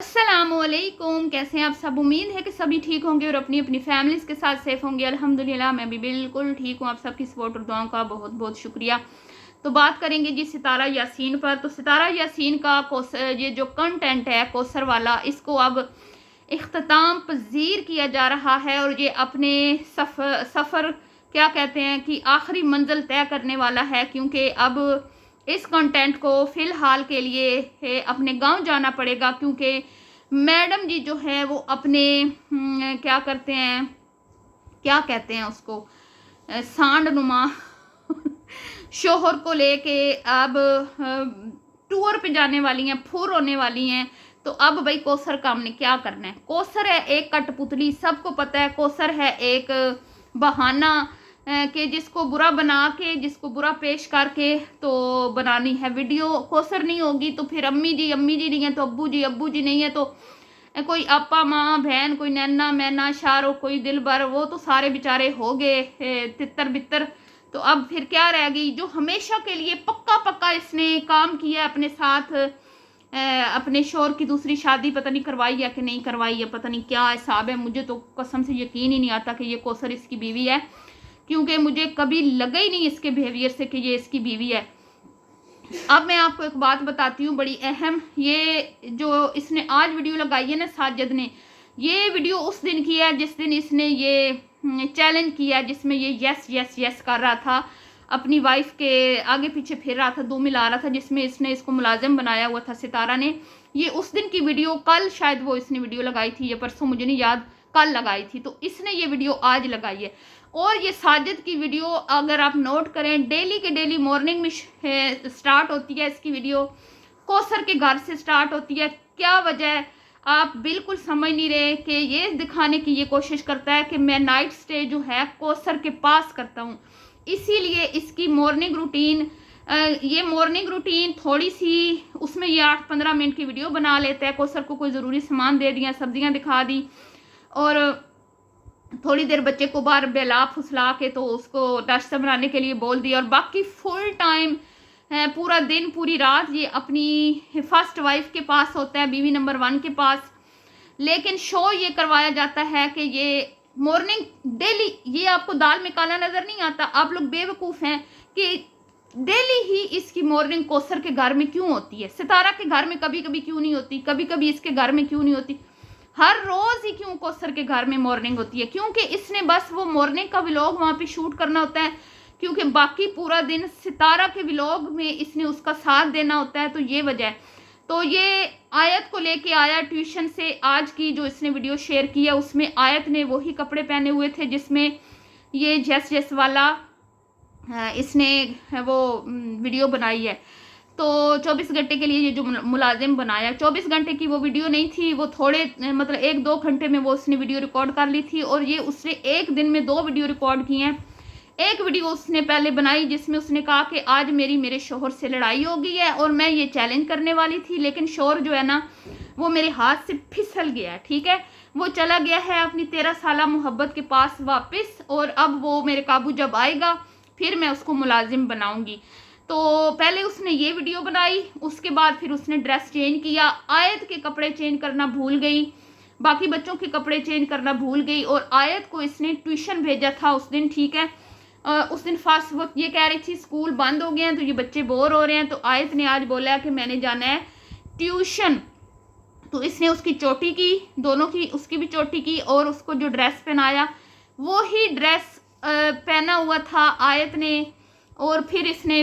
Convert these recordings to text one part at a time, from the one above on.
अस्सलामुअलैकुम, कैसे हैं आप सब। उम्मीद है कि सभी ठीक होंगे और अपनी अपनी फैमिलीज़ के साथ सेफ होंगे। अल्हम्दुलिल्लाह मैं भी बिल्कुल ठीक हूँ। आप सबकी सपोर्ट और दुआओं का बहुत बहुत शुक्रिया। तो बात करेंगे जी सितारा यासीन पर। तो सितारा यासीन का ये जो कंटेंट है कौसर वाला, इसको अब इख्तिताम पजीर किया जा रहा है और ये अपने सफ़र क्या कहते हैं कि आखिरी मंजिल तय करने वाला है, क्योंकि अब इस कंटेंट को फ़िलहाल के लिए अपने गांव जाना पड़ेगा, क्योंकि मैडम जी जो है वो अपने क्या करते हैं, क्या कहते हैं उसको, सांड नुमा शोहर को लेके अब टूर पे जाने वाली हैं, फुर होने वाली हैं। तो अब भाई कौसर का हमने क्या करना है। कौसर है एक कठपुतली, सबको पता है। कौसर है एक बहाना कि जिसको बुरा बना के, जिसको बुरा पेश करके तो बनानी है वीडियो। कौसर नहीं होगी तो फिर अम्मी जी नहीं है तो अब्बू जी नहीं है तो कोई आपा माँ बहन, कोई नैना मैना शारो, कोई दिलबर, वो तो सारे बेचारे हो गए तितर बितर। तो अब फिर क्या रह गई जो हमेशा के लिए पक्का पक्का इसने काम किया अपने साथ। अपने शोर की दूसरी शादी पता नहीं करवाई है कि नहीं करवाई है, पता नहीं क्या हिसाब है। मुझे तो कसम से यकीन ही नहीं आता कि ये कौसर इसकी बीवी है, क्योंकि मुझे कभी लगा ही नहीं इसके बिहेवियर से कि ये इसकी बीवी है। अब मैं आपको एक बात बताती हूँ बड़ी अहम। ये जो इसने आज वीडियो लगाई है ना साजिद ने, ये वीडियो उस दिन की है जिस दिन इसने ये चैलेंज किया, जिसमें ये यस यस यस कर रहा था, अपनी वाइफ के आगे पीछे फिर रहा था, दो मिला रहा था, जिसमें इसने इसको मुलाजिम बनाया हुआ था सितारा ने। ये उस दिन की वीडियो, कल शायद वो इसने वीडियो लगाई थी या परसों, मुझे नहीं याद, कल लगाई थी। तो इसने ये वीडियो आज लगाई है। और ये साजिद की वीडियो अगर आप नोट करें, डेली के डेली मॉर्निंग में स्टार्ट होती है इसकी वीडियो, कौसर के घर से स्टार्ट होती है। क्या वजह है आप बिल्कुल समझ नहीं रहे कि ये दिखाने की ये कोशिश करता है कि मैं नाइट स्टे जो है कौसर के पास करता हूँ, इसीलिए इसकी मॉर्निंग रूटीन, ये मॉर्निंग रूटीन थोड़ी सी उसमें ये 8-15 मिनट की वीडियो बना लेता है। कौसर को कोई ज़रूरी सामान दे दिया, सब्जियां दिखा दी और थोड़ी देर बच्चे को बाहर बेला फुसला के तो उसको नाश्ता बनाने के लिए बोल दिया, और बाकी फुल टाइम पूरा दिन पूरी रात ये अपनी फर्स्ट वाइफ के पास होता है, बीवी नंबर 1 के पास। लेकिन शो ये करवाया जाता है कि ये मॉर्निंग डेली, ये आपको दाल में काला नजर नहीं आता। आप लोग बेवकूफ़ हैं कि डेली ही इसकी मॉर्निंग कौसर के घर में क्यों होती है, सितारा के घर में कभी कभी क्यों नहीं होती, कभी कभी इसके घर में क्यों नहीं होती, हर रोज ही क्यों कौसर के घर में मॉर्निंग होती है। क्योंकि इसने बस वो मॉर्निंग का व्लॉग वहां पे शूट करना होता है, क्योंकि बाकी पूरा दिन सितारा के व्लॉग में इसने उसका साथ देना होता है। तो ये वजह है। तो ये आयत को लेके आया ट्यूशन से, आज की जो इसने वीडियो शेयर किया उसमें आयत ने वही कपड़े पहने हुए थे जिसमें ये जैस जैस वाला इसने वो वीडियो बनाई है। तो 24 घंटे के लिए ये जो मुलाजिम बनाया, 24 घंटे की वो वीडियो नहीं थी, वो थोड़े मतलब 1-2 घंटे में वो उसने वीडियो रिकॉर्ड कर ली थी। और ये उसने एक दिन में 2 वीडियो रिकॉर्ड की हैं। एक वीडियो उसने पहले बनाई जिसमें उसने कहा कि आज मेरे शोहर से लड़ाई हो गई है और मैं ये चैलेंज करने वाली थी, लेकिन शोहर जो है ना वो मेरे हाथ से फिसल गया है, ठीक है, वो चला गया है अपनी 13 साल मोहब्बत के पास वापस, और अब वो मेरे काबू जब आएगा फिर मैं उसको मुलाजिम बनाऊंगी। तो पहले उसने ये वीडियो बनाई, उसके बाद फिर उसने ड्रेस चेंज किया, आयत के कपड़े चेंज करना भूल गई, बाकी बच्चों के कपड़े चेंज करना भूल गई, और आयत को इसने ट्यूशन भेजा था उस दिन, ठीक है। उस दिन फास्ट वक्त ये कह रही थी स्कूल बंद हो गए हैं तो ये बच्चे बोर हो रहे हैं, तो आयत ने आज बोला कि मैंने जाना है ट्यूशन। तो इसने उसकी चोटी की, दोनों की, उसकी भी चोटी की, और उसको जो ड्रेस पहनाया वो ही ड्रेस पहना हुआ था आयत ने। और फिर इसने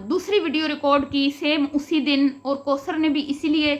दूसरी वीडियो रिकॉर्ड की सेम उसी दिन, और कौसर ने भी इसीलिए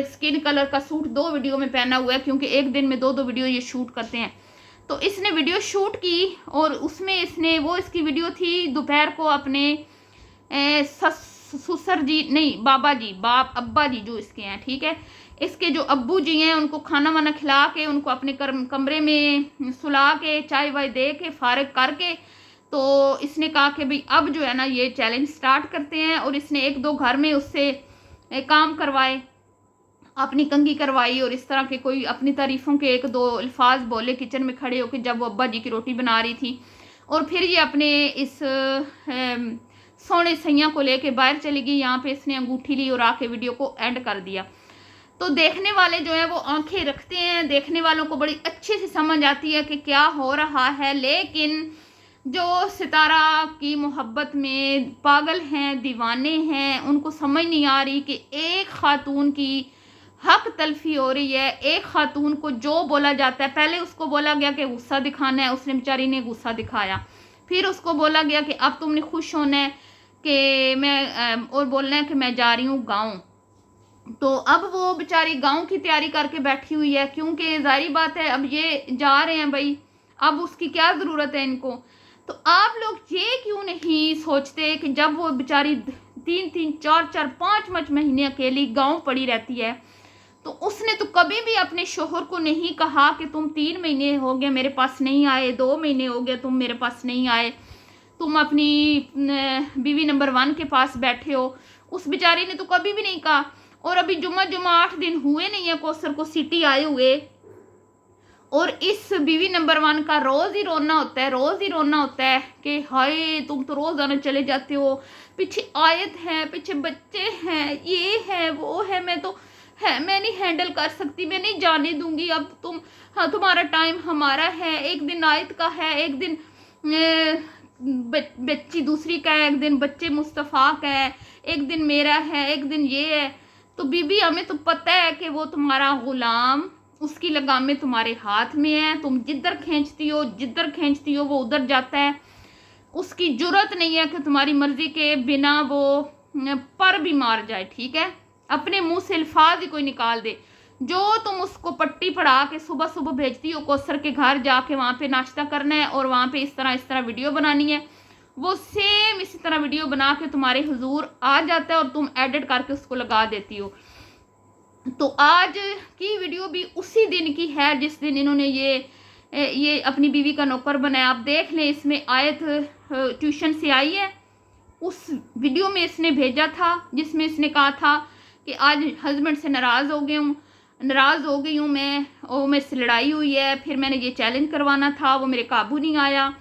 स्किन कलर का सूट 2 वीडियो में पहना हुआ है, क्योंकि एक दिन में 2-2 वीडियो ये शूट करते हैं। तो इसने वीडियो शूट की और उसमें इसने वो, इसकी वीडियो थी दोपहर को अपने ससुर जी नहीं बाबा जी, अब्बा जी जो इसके हैं, ठीक है, इसके जो अब्बू जी हैं उनको खाना वाना खिला के, उनको अपने कमरे में सुला के, चाय वाय दे के फारिग करके, तो इसने कहा कि भाई अब जो है ना ये चैलेंज स्टार्ट करते हैं। और इसने 1-2 घर में उससे काम करवाए, अपनी कंघी करवाई, और इस तरह के कोई अपनी तारीफ़ों के 1-2 अल्फाज बोले किचन में खड़े होकर जब वो अब्बा जी की रोटी बना रही थी। और फिर ये अपने इस सोने सैया को लेके बाहर चली गई। यहाँ पे इसने अंगूठी ली और आके वीडियो को एंड कर दिया। तो देखने वाले जो है वो आंखें रखते हैं, देखने वालों को बड़ी अच्छे से समझ आती है कि क्या हो रहा है। लेकिन जो सितारा की मोहब्बत में पागल हैं, दीवाने हैं, उनको समझ नहीं आ रही कि एक खातून की हक तलफी हो रही है। एक खातून को जो बोला जाता है, पहले उसको बोला गया कि गुस्सा दिखाना है, उसने बेचारी ने गुस्सा दिखाया। फिर उसको बोला गया कि अब तुमने खुश होना है कि मैं और बोलना है कि मैं जा रही हूँ गाँव। तो अब वो बेचारी गांव की तैयारी करके बैठी हुई है, क्योंकि जाहिर बात है अब ये जा रहे हैं भाई, अब उसकी क्या ज़रूरत है इनको। तो आप लोग ये क्यों नहीं सोचते कि जब वो बेचारी 3-3, 4-4, 5 महीने अकेली गांव पड़ी रहती है, तो उसने तो कभी भी अपने शोहर को नहीं कहा कि तुम 3 महीने हो गए मेरे पास नहीं आए, 2 महीने हो गए तुम मेरे पास नहीं आए, तुम अपनी बीवी नंबर 1 के पास बैठे हो। उस बेचारी ने तो कभी भी नहीं कहा। और अभी जुम्मा 8 दिन हुए नहीं है कौसर को सिटी आए हुए, और इस बीवी नंबर 1 का रोज़ ही रोना होता है, रोज़ ही रोना होता है कि हाय तुम तो रोज़ाना चले जाते हो, पीछे आयत है, पीछे बच्चे हैं, ये है वो है, मैं तो है मैं नहीं हैंडल कर सकती, मैं नहीं जाने दूंगी अब तुम, हाँ तुम्हारा टाइम हमारा है, एक दिन आयत का है, एक दिन बच्ची दूसरी का है, एक दिन बच्चे मुस्तफ़ा का है, एक दिन मेरा है, एक दिन ये है। तो बीबी हमें तो पता है कि वो तुम्हारा गुलाम, उसकी लगामें तुम्हारे हाथ में है, तुम जिधर खींचती हो वो उधर जाता है। उसकी जुर्रत नहीं है कि तुम्हारी मर्जी के बिना वो पर भी मार जाए, ठीक है, अपने मुंह से अल्फाज ही कोई निकाल दे। जो तुम उसको पट्टी पढ़ा के सुबह सुबह भेजती हो कौसर के घर जाके वहाँ पे नाश्ता करना है और वहाँ पे इस तरह वीडियो बनानी है, वो सेम इसी तरह वीडियो बना के तुम्हारे हुजूर आ जाता है और तुम एडिट करके उसको लगा देती हो। तो आज की वीडियो भी उसी दिन की है जिस दिन इन्होंने ये अपनी बीवी का नौकर बनाया। आप देख लें, इसमें आयत ट्यूशन से आई है, उस वीडियो में इसने भेजा था जिसमें इसने कहा था कि आज हस्बैंड से नाराज़ हो गई हूँ मैं, और मेरे से लड़ाई हुई है, फिर मैंने ये चैलेंज करवाना था, वो मेरे काबू नहीं आया।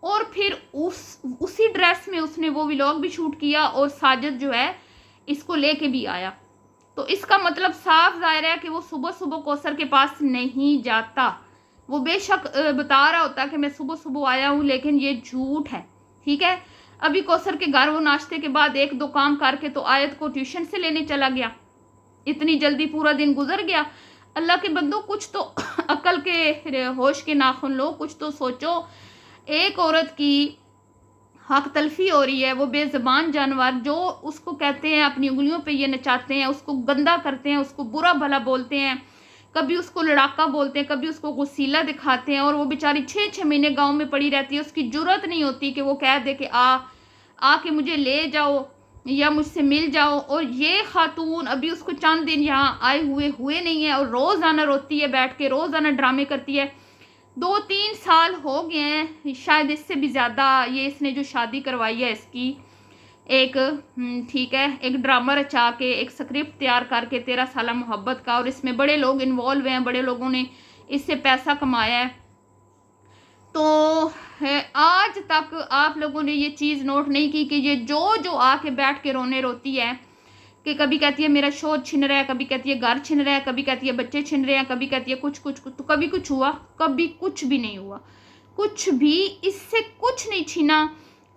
और फिर उसी ड्रेस में उसने वो व्लॉग भी शूट किया और साजिद जो है इसको लेके भी आया। तो इसका मतलब साफ जाहिर है कि वो सुबह सुबह कौसर के पास नहीं जाता। वो बेशक बता रहा होता कि मैं सुबह सुबह आया हूँ, लेकिन ये झूठ है, ठीक है। अभी कौसर के घर वो नाश्ते के बाद 1-2 काम करके तो आयत को ट्यूशन से लेने चला गया। इतनी जल्दी पूरा दिन गुजर गया। अल्लाह के बंदो, कुछ तो अकल के होश के नाखून लो, कुछ तो सोचो। एक औरत की हक तलफी हो रही है, वो बेज़बान जानवर जो उसको कहते हैं, अपनी उंगलियों पे ये नचाते हैं, उसको गंदा करते हैं, उसको बुरा भला बोलते हैं, कभी उसको लड़ाका बोलते हैं, कभी उसको गुस्सीला दिखाते हैं, और वो बेचारी 6-6 महीने गांव में पड़ी रहती है। उसकी जुर्रत नहीं होती कि वो कह दे कि आके मुझे ले जाओ या मुझसे मिल जाओ। और ये खातून अभी उसको चंद दिन यहाँ आए हुए नहीं है, और रोज़ाना रोती है बैठ के, रोज़ाना ड्रामे करती है। 2-3 साल हो गए हैं, शायद इससे भी ज़्यादा। ये इसने जो शादी करवाई है इसकी एक ठीक है, एक ड्रामा रचा के, एक स्क्रिप्ट तैयार करके 13 साल मोहब्बत का, और इसमें बड़े लोग इन्वॉल्व हैं, बड़े लोगों ने इससे पैसा कमाया है। तो आज तक आप लोगों ने ये चीज़ नोट नहीं की कि ये जो आके बैठ के रोती है कि कभी कहती है मेरा शोर छिन रहा है, कभी कहती है घर छिन रहा है, कभी कहती है बच्चे छिन रहे हैं, कभी कहती है कुछ। तो कभी कुछ हुआ? कभी कुछ भी नहीं हुआ। कुछ भी इससे कुछ नहीं छीना,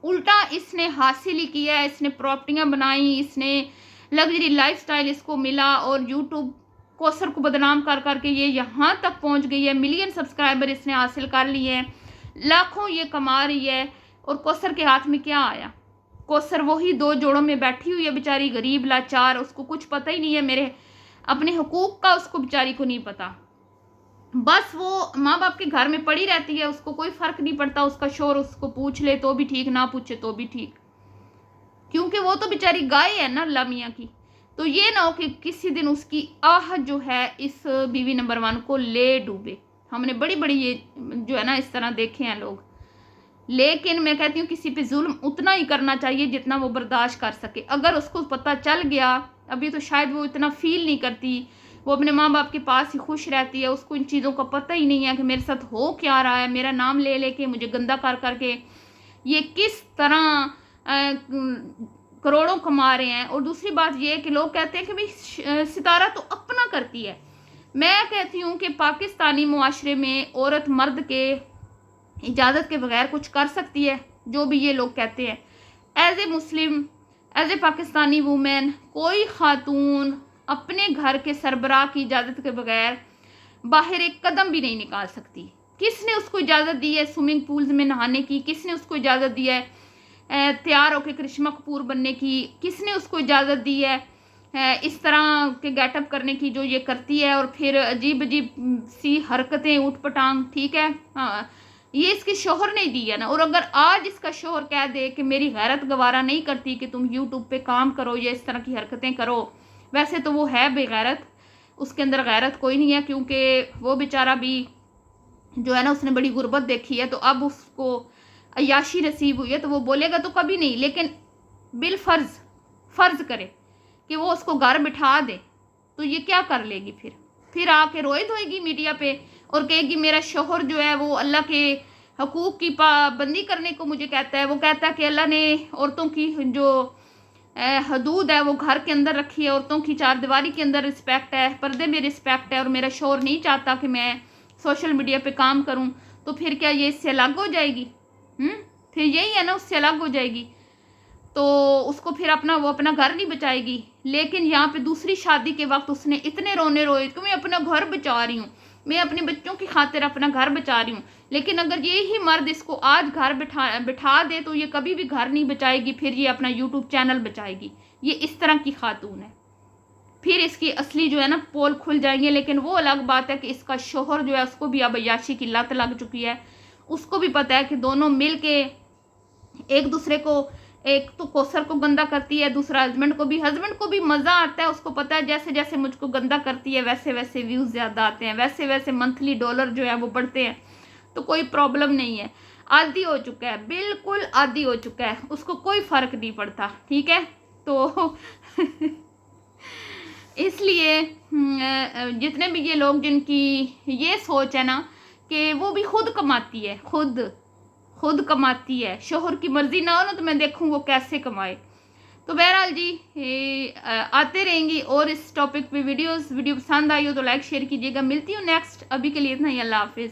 उल्टा इसने हासिल ही किया है। इसने प्रॉपर्टियाँ बनाई, इसने लग्जरी लाइफस्टाइल इसको मिला, और यूट्यूब कौसर को बदनाम कर करके ये यहाँ तक पहुँच गई है। मिलियन सब्सक्राइबर इसने हासिल कर लिए हैं, लाखों ये कमा रही है। और कौसर के हाथ में क्या आया? कौसर वही 2 जोड़ों में बैठी हुई है बेचारी, गरीब लाचार, उसको कुछ पता ही नहीं है मेरे अपने हुकूक का, उसको बेचारी को नहीं पता। बस वो माँ बाप के घर में पड़ी रहती है, उसको कोई फर्क नहीं पड़ता। उसका शोर उसको पूछ ले तो भी ठीक, ना पूछे तो भी ठीक, क्योंकि वो तो बेचारी गाय है ना अल्लाह मियाँ की। तो ये ना हो कि किसी दिन उसकी आह जो है इस बीवी नंबर 1 को ले डूबे। हमने बड़ी बड़ी ये जो है ना इस तरह देखे हैं लोग। लेकिन मैं कहती हूँ किसी पे जुल्म उतना ही करना चाहिए जितना वो बर्दाश्त कर सके। अगर उसको पता चल गया, अभी तो शायद वो इतना फील नहीं करती, वो अपने माँ बाप के पास ही खुश रहती है, उसको इन चीज़ों का पता ही नहीं है कि मेरे साथ हो क्या रहा है। मेरा नाम ले लेके मुझे गंदा कर करके ये किस तरह करोड़ों कमा रहे हैं। और दूसरी बात ये है कि लोग कहते हैं कि भाई सितारा तो अपना करती है। मैं कहती हूँ कि पाकिस्तानी मुआशरे में औरत मर्द के इजाज़त के बगैर कुछ कर सकती है, जो भी ये लोग कहते हैं। As a Muslim, as a Pakistani women, कोई खातून अपने घर के सरबराह की इजाज़त के बगैर बाहर एक कदम भी नहीं निकाल सकती। किसने उसको इजाज़त दी है स्विमिंग पूल्स में नहाने की? किसने उसको इजाज़त दी है तैयार होकर करिश्मा कपूर बनने की? किसने उसको इजाज़त दी है इस तरह के गेटअप करने की जो ये करती है, और फिर अजीब अजीब सी हरकतें, उठ पटांग, ठीक है। हाँ, ये इसके शोहर ने दी है ना। और अगर आज इसका शोहर कह दे कि मेरी गैरत गवारा नहीं करती कि तुम यूट्यूब पे काम करो या इस तरह की हरकतें करो, वैसे तो वो है बेगैरत, उसके अंदर गैरत कोई नहीं है, क्योंकि वो बेचारा भी जो है ना उसने बड़ी गुर्बत देखी है, तो अब उसको अय्याशी नसीब हुई है, तो वो बोलेगा तो कभी नहीं, लेकिन बिल फर्ज करे कि वो उसको घर बिठा दे, तो ये क्या कर लेगी? फिर आके रोए धोएगी मीडिया पे और कहेगी मेरा शोहर जो है वो अल्लाह के हकूक़ की पाबंदी करने को मुझे कहता है। वो कहता है कि अल्लाह ने औरतों की जो हदूद है वो घर के अंदर रखी है, औरतों की चारदीवारी के अंदर रिस्पेक्ट है, पर्दे में रिस्पेक्ट है, और मेरा शोहर नहीं चाहता कि मैं सोशल मीडिया पे काम करूं, तो फिर क्या ये इससे अलग हो जाएगी? फिर यही है ना, उससे अलग हो जाएगी, तो उसको फिर वो अपना घर नहीं बचाएगी। लेकिन यहाँ पे दूसरी शादी के वक्त उसने इतने रोने रोए कि मैं अपना घर बचा रही हूँ, मैं अपने बच्चों की खातिर अपना घर बचा रही हूँ। लेकिन अगर ये ही मर्द इसको आज घर बिठा दे तो ये कभी भी घर नहीं बचाएगी, फिर ये अपना यूट्यूब चैनल बचाएगी। ये इस तरह की खातून है। फिर इसकी असली जो है ना पोल खुल जाएंगे। लेकिन वो अलग बात है कि इसका शोहर जो है उसको भी अब अय्याशी की लत लग चुकी है। उसको भी पता है कि दोनों मिल के एक दूसरे को, एक तो कोसर को गंदा करती है, दूसरा हस्बैंड को भी मज़ा आता है। उसको पता है जैसे जैसे मुझको गंदा करती है वैसे वैसे व्यूज़ ज़्यादा आते हैं, वैसे वैसे मंथली डॉलर जो है वो बढ़ते हैं, तो कोई प्रॉब्लम नहीं है। आदी हो चुका है, बिल्कुल आदी हो चुका है, उसको कोई फ़र्क नहीं पड़ता, ठीक है। तो इसलिए जितने भी ये लोग जिनकी ये सोच है ना कि वो भी खुद कमाती है, खुद कमाती है, शोहर की मर्जी ना हो ना तो मैं देखूँ वो कैसे कमाए। तो बहरहाल जी आते रहेंगी और इस टॉपिक पे वीडियो पसंद आई हो तो लाइक शेयर कीजिएगा। मिलती हूँ नेक्स्ट, अभी के लिए इतना ही, अल्लाह हाफिज़।